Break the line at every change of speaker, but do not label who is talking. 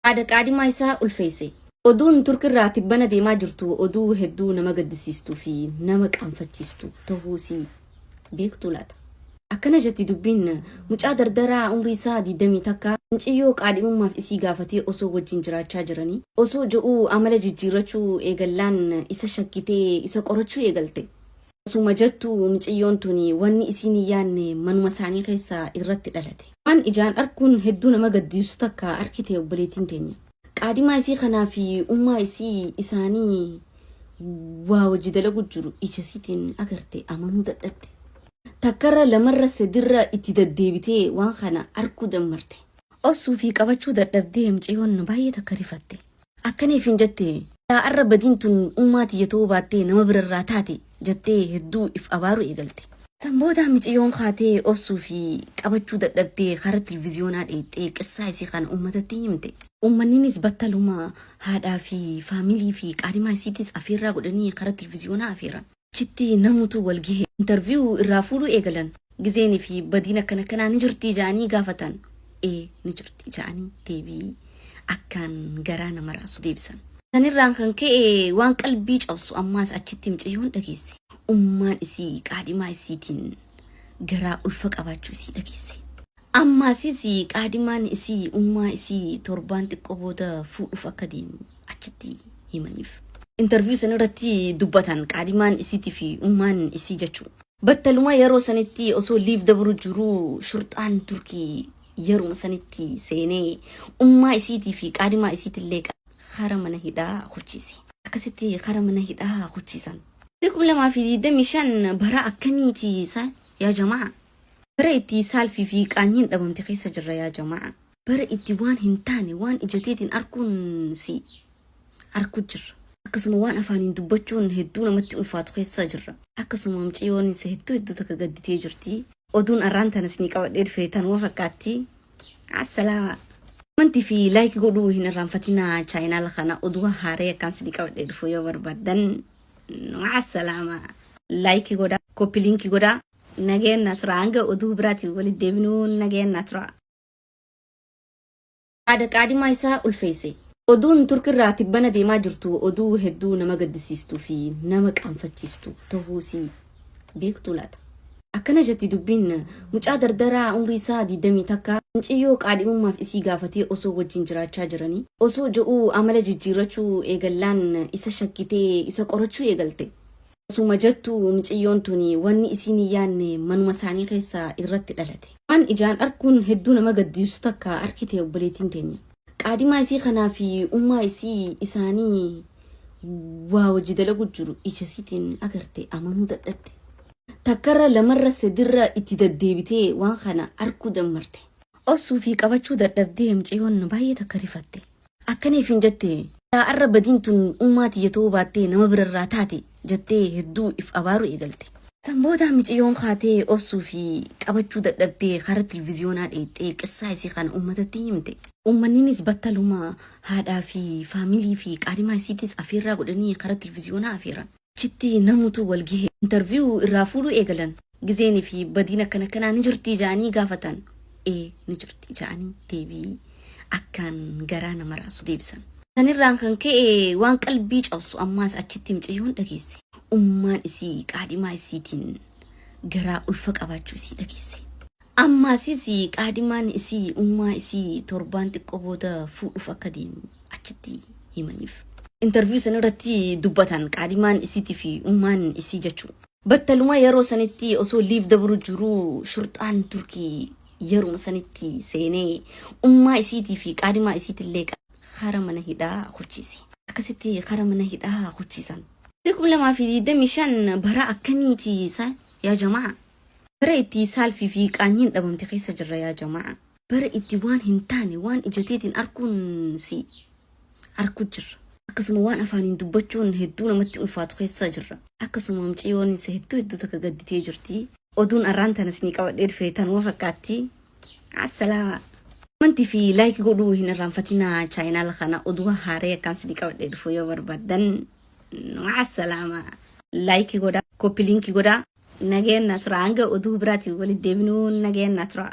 Ada qaadima isaa ulfeesse. Oduun turkirraa tibbana deemaa jirtu oduu hedduu nama gaddisiistuu fi nama qaanfachiistu ta'uusii beektu laata. Akkana jetti dubbiin mucaa dardaraa umrii isaa 20 takka ciyyoo qaadhimummaaf isii gaafatee osoo wajjin jiraachaa jiranii osoo jo'uu amala jijjiirrachuu eegallaan isa shakkitee isa qorachuu eegalte. Osuma jettu mucayyoon tuni wanni isiin yaanne manuma isaanii keessaa irratti dhalate. Waan ijaan arkuun hedduu nama gaddisiisu takka arkitee obboleettiin teenya. Qaadima isii kanaa fi ummaa isii isaanii waa wajji dalagu jiru ijasiitiin agarte amanuu dadhabde. Takkarra lamarra sedirra itti deddeebitee waan kana arkuu dammarte. Obsuu fi qabachuu dadhabdee mucayyoon baay'ee takka rifatte. Akkaniif hin jette arra badiin tun ummaa tiyyatoo baattee nama birarraa taate jettee hedduu if abaaru eegalte. Sanbooda mucayyoon kaatee obsuu fi qabachuu dadhabdee karaa televiziyoonaa dheettee qissaa isii kana uummatatti himte. Uummanninis battaluma haadhaa fi faamilii fi qaadima isiitis afeerraa godhanii karaa televiziyoonaa afeeran. Chitti namutu wal gahe interviyuu irraa fuudhuu eegalan. Gizeenii fi badiin akkana kanaa ni jirtii ja'anii gaafatan. Ni jirtii ja'anii deebii akkaan garaa nama raasu deebisan. Sanirraan kan ka'e waan qalbii cabsu ammaas achitti mucayyoon dhageesse. Ummaan isii qaadima isiitiin garaa ulfa qabaachuu isii dhageesse. Ammaasis qaadimaan isii ummaa isii torbaan xiqqoo booda fuudhuuf akka deemu achitti himaniif. Interviyuu sanirratti dubbatan qaadimaan isiitii fi ummaan isii jechuu. Battaluma yeroo sanitti osoo liif dabru jiru shurxaan turkii yeruma sanitti seenee ummaa isiitii fi qaadimaa isiitillee kara mana hidhaa kuchise. Akkasitti kara mana hidhaa kuchisan. 2025 bara akkamiiti isa yaa jamaa. Bara itti saalfii fi qaanyiin dhabamte keessa jirra yaa jamaa. Bara itti waan hin taane waan ijateetiin arkuun si arkuu jirra. Akkasuma waan afaaniin dubbachuun hedduu namatti ulfaatu keessa jirra. Akkasuma mucayyoon isa hedduu takka gadditee jirti. Oduun arraan tanas ni qabadhee dhufee tanuma fakkaatti. Assalaama. Amantii fi laayikii godhuu hin irraanfatinaa chaayinaala kana oduu haaree akkaan si qabadhee dhufuu yoo barbaadan. Assalaama. Laayikii godhaa, koppii liinkii godhaa. Nageen naturaa hanga oduu biraatiif walitti deebinuu nageen naturaa. Ada qaadima isaa ulfeesse. Oduun turkirraa tibbana deemaa jirtu oduu hedduu nama gaddisiistuu fi nama qaanfachiistu ta'uusii beektu laata. Akkana jetti dubbiin mucaa dardaraa umrii isaa 20 takka ciyyoo qaadhimummaaf isii gaafatee osoo wajjin jiraachaa jiranii osoo jo'uu amala jijjiirrachuu eegallaan isa shakkitee isa qorachuu eegalte. Osuma jettu mucayyoon tuni wanni isiin yaanne manuma isaanii keessaa irratti dhalate. Waan ijaan arkuun hedduu nama gaddisiisu takka arkitee obboleettiin teenya. Qaadima isii kanaa fi ummaa isii isaanii waa wajji dalagu jiru ijasiitiin agarte amanuu dadhabde. Takkarra lamarra sedirra itti deddeebitee waan kana arkuu dammarte. Obsuu fi qabachuu dadhabdee mucayyoon baay'ee takka rifatte. Akkaniif hin jette arra badiin tun ummaa tiyyatoo baattee nama birarraa taate jettee hedduu if abaaru eegalte. Sanbooda mucayyoon kaatee obsuu fi qabachuu dadhabdee karaa televiziyoonaa dheettee qissaa isii kana uummatatti himte. Uummanninis battaluma haadhaa fi faamilii fi qaadima isiitis afeerraa godhanii karaa televiziyoonaa afeeran. Chitti namutu wal gahe interviyuu irraa fuudhuu eegalan. Gizeenii fi badiin akkana kanaa ni jirtii ja'anii gaafatan. Ni jirtii ja'anii deebii akkaan garaa nama raasu deebisan. Sanirraan kan ka'e waan qalbii cabsu ammaas achitti mucayyoon dhageesse. Ummaan isii qaadimaa isiitiin garaa ulfa qabaachuu isii dhageesse. Ammaasis qaadimaan isii ummaa isii torbaan xiqqoo booda fuudhuuf akka deemu achitti himaniif. Interviyuu sanirratti dubbatan qaadimaan isiitii fi ummaan isii jechuu. Battaluma yeroo sanitti osoo liif dabru jiru shurxaan turkii yeruma sanitti seenee ummaa isiitii fi qaadimaa isiitillee kara mana hidhaa kuchise. Akkasitti kara mana hidhaa kuchisan. 2025 bara akkamiiti isa yaa jamaa. Bara itti saalfii fi qaanyiin dhabamte keessa jirra yaa jamaa. Bara itti waan hin taane waan ijateetiin arkuun si arkuu jirra. Akkasuma waan afaaniin dubbachuun hedduu namatti ulfaatu keessa jirra. Akkasuma mucayyoon isa hedduu takka gadditee jirti. Oduun arraan tanas ni qabadhee dhufee tanuma fakkaatti. Assalaama. Amantii fi laayikii godhuu hin irraanfatinaa chaayinaala kana oduu haaree akkaan si qabadhee dhufuu yoo barbaadan. Assalaama. Laayikii godhaa, koppii liinkii godhaa. Nageen naturaa hanga oduu biraatiif walitti deebinuu nageen naturaa.